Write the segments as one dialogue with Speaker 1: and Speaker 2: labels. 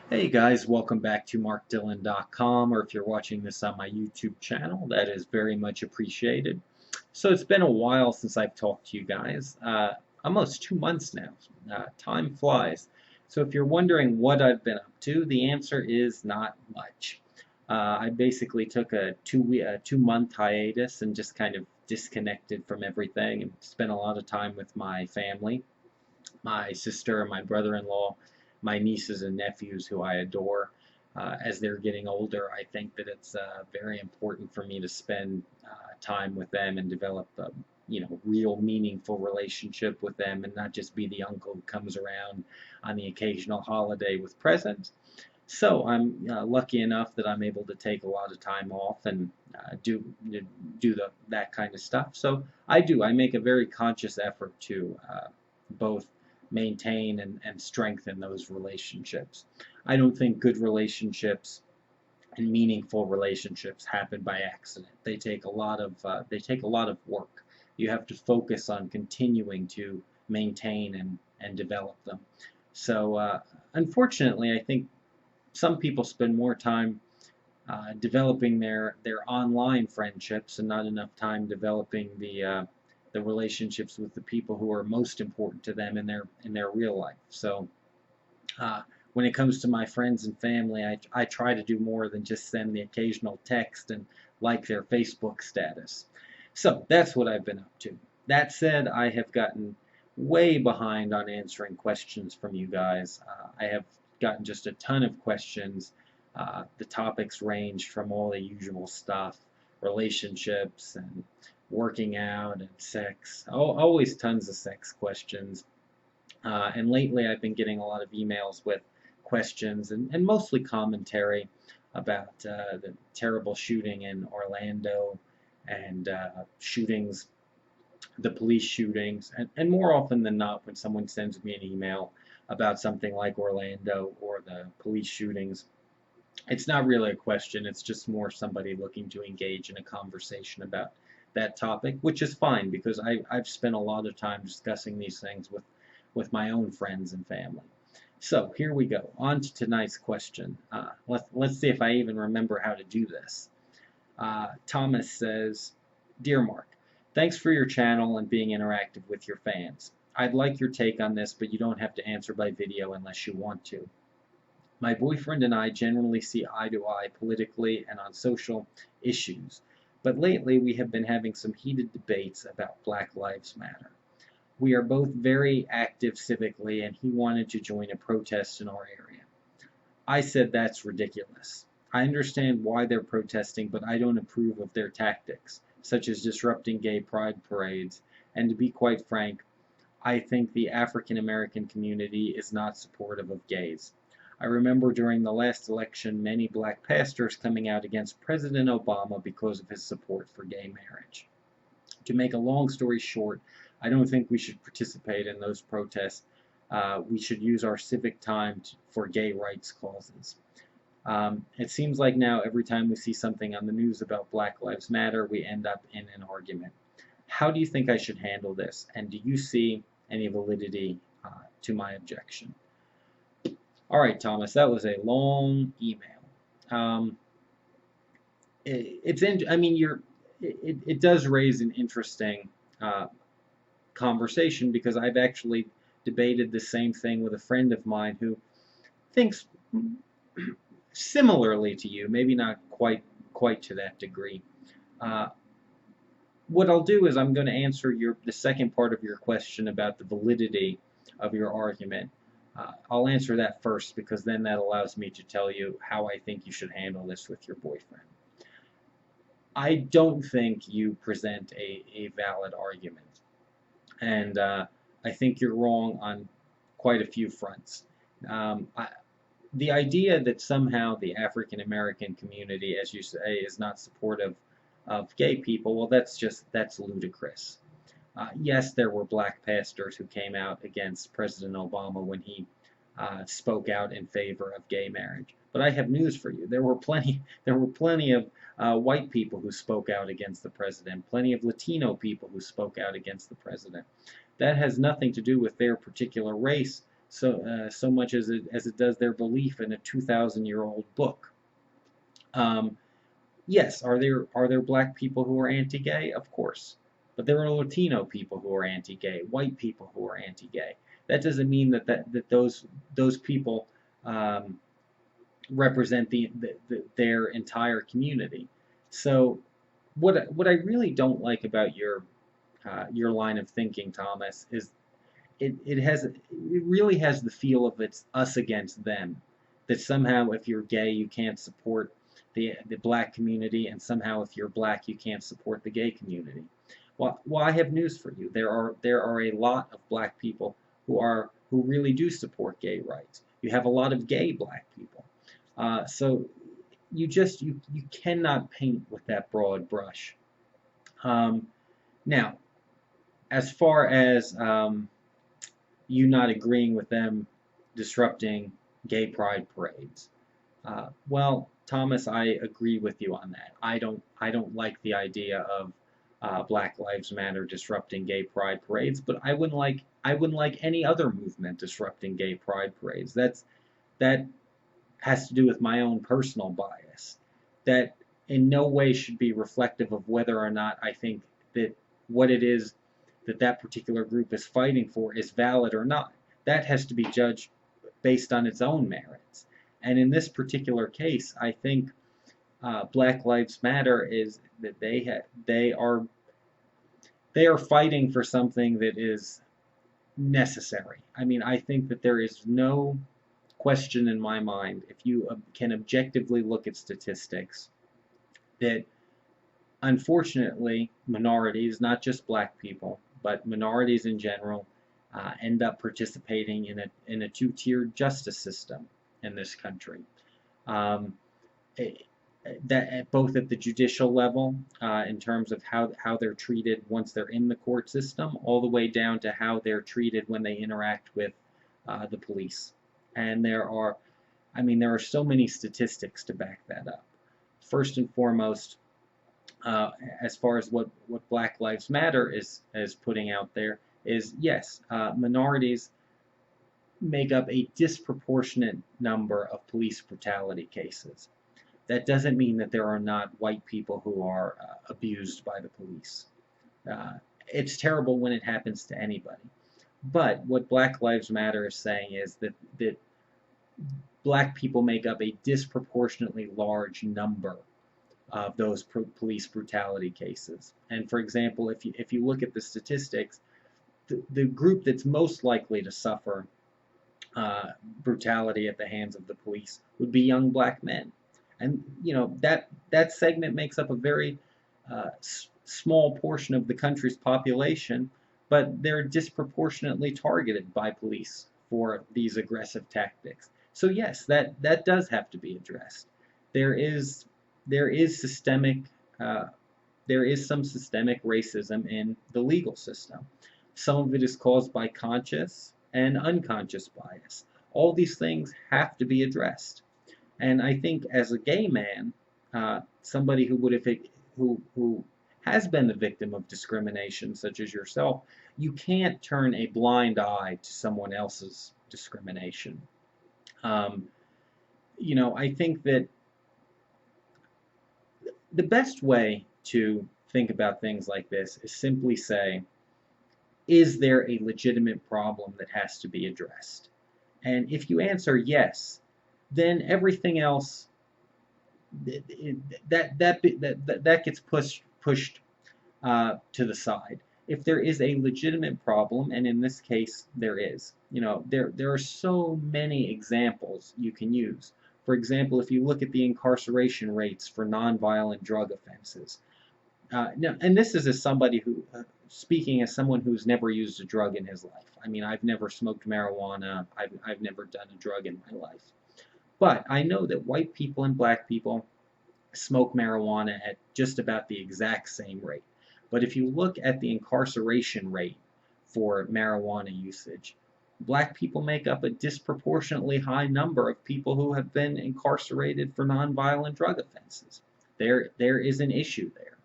Speaker 1: Hey guys, welcome back to markdillon.com, or if you're watching this on my YouTube channel, that is very much appreciated. So it's been a while since I've talked to you guys, almost 2 months now. Time flies. So if you're wondering what I've been up to, the answer is not much. I basically took a 2-month hiatus and just kind of disconnected from everything and spent a lot of time with my family, my sister and my brother-in-law, my nieces and nephews who I adore. As they're getting older, I think that it's very important for me to spend time with them and develop a real meaningful relationship with them and not just be the uncle who comes around on the occasional holiday with presents. So I'm lucky enough that I'm able to take a lot of time off and do that kind of stuff. So I do. I make a very conscious effort to both maintain and strengthen those relationships. I don't think good relationships and meaningful relationships happen by accident. They take a lot of work. You have to focus on continuing to maintain and develop them. So unfortunately, I think some people spend more time developing their online friendships and not enough time developing the relationships with the people who are most important to them in their real life. So uh, when it comes to my friends and family, I try to do more than just send the occasional text and like their Facebook status. So that's what I've been up to. That said, I have gotten way behind on answering questions from you guys. I have gotten just a ton of questions. The topics range from all the usual stuff, relationships and working out and sex. Always tons of sex questions. And lately I've been getting a lot of emails with questions and mostly commentary about the terrible shooting in Orlando and shootings, the police shootings, and more often than not, when someone sends me an email about something like Orlando or the police shootings, it's not really a question, it's just more somebody looking to engage in a conversation about that topic, which is fine because I've spent a lot of time discussing these things with my own friends and family. So here we go. On to tonight's question. Let's see if I even remember how to do this. Thomas says, Dear Mark, thanks for your channel and being interactive with your fans. I'd like your take on this, but you don't have to answer by video unless you want to. My boyfriend and I generally see eye to eye politically and on social issues, but lately we have been having some heated debates about Black Lives Matter. We are both very active civically, and he wanted to join a protest in our area. I said that's ridiculous. I understand why they're protesting, but I don't approve of their tactics, such as disrupting gay pride parades, and to be quite frank, I think the African American community is not supportive of gays. I remember during the last election many black pastors coming out against President Obama because of his support for gay marriage. To make a long story short, I don't think we should participate in those protests. We should use our civic time for gay rights causes. It seems like now every time we see something on the news about Black Lives Matter, we end up in an argument. How do you think I should handle this? And do you see any validity to my objection? All right, Thomas, that was a long email. Um, I mean, it does raise an interesting uh, conversation because I've actually debated the same thing with a friend of mine who thinks similarly to you, maybe not quite to that degree. Uh, what I'll do is I'm going to answer the second part of your question about the validity of your argument. I'll answer that first because then that allows me to tell you how I think you should handle this with your boyfriend. I don't think you present a valid argument, and I think you're wrong on quite a few fronts. Um, I, the idea that somehow the African American community, as you say, is not supportive of gay people, well, that's ludicrous. Yes, there were black pastors who came out against President Obama when he spoke out in favor of gay marriage. But I have news for you. There were plenty of white people who spoke out against the president, plenty of Latino people who spoke out against the president. That has nothing to do with their particular race so much as it does their belief in a 2,000-year-old book. Yes, are there black people who are anti-gay? Of course. But there are Latino people who are anti-gay, white people who are anti-gay. That doesn't mean that those people represent their entire community. So what I really don't like about your line of thinking, Thomas, is it really has the feel of it's us against them. That somehow if you're gay you can't support the black community, and somehow if you're black you can't support the gay community. Well, I have news for you. There are a lot of black people who really do support gay rights. You have a lot of gay black people. So you cannot paint with that broad brush. Now, as far as you not agreeing with them disrupting gay pride parades, well, Thomas, I agree with you on that. I don't like the idea of Black Lives Matter disrupting gay pride parades, but I wouldn't like any other movement disrupting gay pride parades. That has to do with my own personal bias. That in no way should be reflective of whether or not I think that what it is that particular group is fighting for is valid or not. That has to be judged based on its own merits. And in this particular case, I think Black Lives Matter is that they are fighting for something that is necessary. I mean, I think that there is no question in my mind, if you can objectively look at statistics, that unfortunately minorities, not just black people, but minorities in general, end up participating in a two-tiered justice system in this country. Um, that both at the judicial level, in terms of how they're treated once they're in the court system, all the way down to how they're treated when they interact with the police. And there are so many statistics to back that up. First and foremost, as far as what Black Lives Matter is putting out there, is yes, minorities make up a disproportionate number of police brutality cases. That doesn't mean that there are not white people who are abused by the police. It's terrible when it happens to anybody. But what Black Lives Matter is saying is that black people make up a disproportionately large number of those police brutality cases. And for example, if you look at the statistics, the group that's most likely to suffer brutality at the hands of the police would be young black men. And that segment makes up a very small portion of the country's population, but they're disproportionately targeted by police for these aggressive tactics. So yes, that does have to be addressed. There is systemic there is some systemic racism in the legal system. Some of it is caused by conscious and unconscious bias. All these things have to be addressed. And I think as a gay man, somebody who has been the victim of discrimination, such as yourself, you can't turn a blind eye to someone else's discrimination. I think that the best way to think about things like this is simply say, is there a legitimate problem that has to be addressed? And if you answer yes, then everything else that gets pushed to the side. If there is a legitimate problem, and in this case there is, there are so many examples you can use. For example, if you look at the incarceration rates for nonviolent drug offenses, and this is as somebody who, speaking as someone who's never used a drug in his life. I mean, I've never smoked marijuana. I've never done a drug in my life. But I know that white people and black people smoke marijuana at just about the exact same rate. But if you look at the incarceration rate for marijuana usage, black people make up a disproportionately high number of people who have been incarcerated for nonviolent drug offenses. There is an issue there.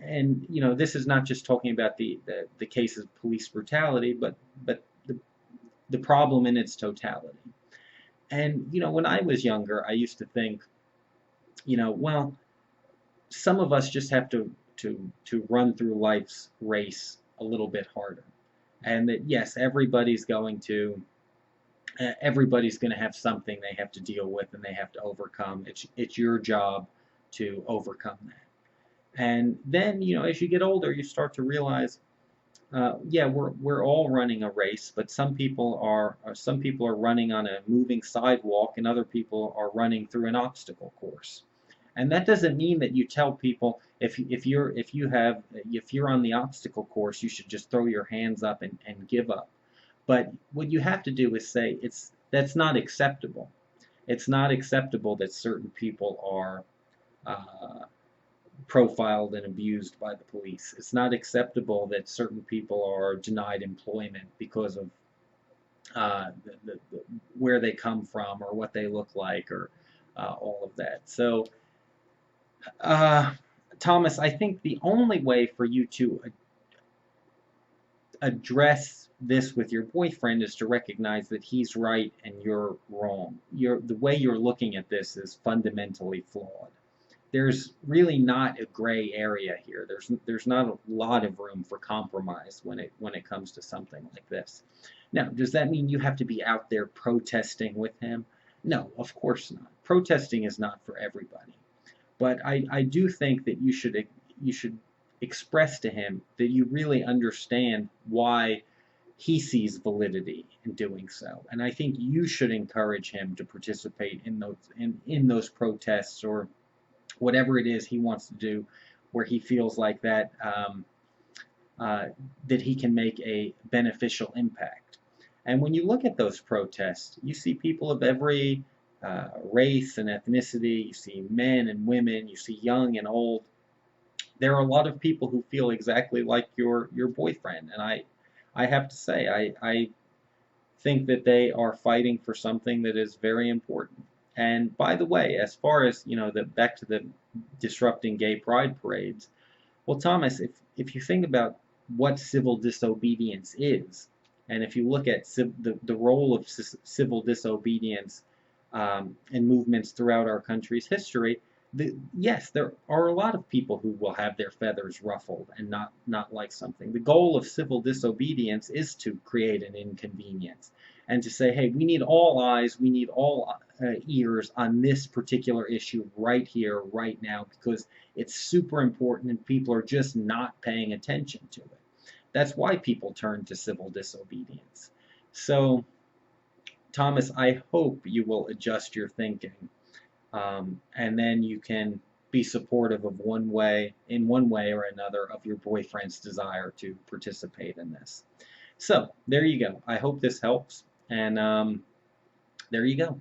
Speaker 1: And this is not just talking about the cases of police brutality, but the the problem in its totality. And when I was younger, I used to think, well, some of us just have to run through life's race a little bit harder, and that yes, everybody's going to have something they have to deal with and they have to overcome. It's your job to overcome that. And then, as you get older, you start to realize, yeah, we're all running a race, but some people are running on a moving sidewalk, and other people are running through an obstacle course. And that doesn't mean that you tell people if you're on the obstacle course, you should just throw your hands up and give up. But what you have to do is say that's not acceptable. It's not acceptable that certain people are profiled and abused by the police. It's not acceptable that certain people are denied employment because of where they come from or what they look like or all of that. So, Thomas, I think the only way for you to address this with your boyfriend is to recognize that he's right and you're wrong. The way you're looking at this is fundamentally flawed. There's really not a gray area here. There's not a lot of room for compromise when it comes to something like this. Now, does that mean you have to be out there protesting with him? No, of course not. Protesting is not for everybody. But I do think that you should express to him that you really understand why he sees validity in doing so. And I think you should encourage him to participate in those protests or whatever it is he wants to do, where he feels like that that he can make a beneficial impact. And when you look at those protests, you see people of every race and ethnicity. You see men and women. You see young and old. There are a lot of people who feel exactly like your boyfriend, and I have to say I think that they are fighting for something that is very important. And by the way, as far as back to the disrupting gay pride parades, well, Thomas, if you think about what civil disobedience is, and if you look at the role of civil disobedience in movements throughout our country's history, yes, there are a lot of people who will have their feathers ruffled and not like something. The goal of civil disobedience is to create an inconvenience and to say, hey, we need all eyes, we need all ears on this particular issue right here, right now, because it's super important and people are just not paying attention to it. That's why people turn to civil disobedience. So, Thomas, I hope you will adjust your thinking. And then you can be supportive of one way or another of your boyfriend's desire to participate in this. So there you go. I hope this helps, and there you go.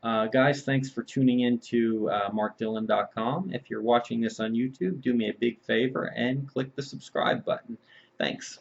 Speaker 1: Guys, thanks for tuning in to markdillon.com. If you're watching this on YouTube, do me a big favor and click the subscribe button. Thanks.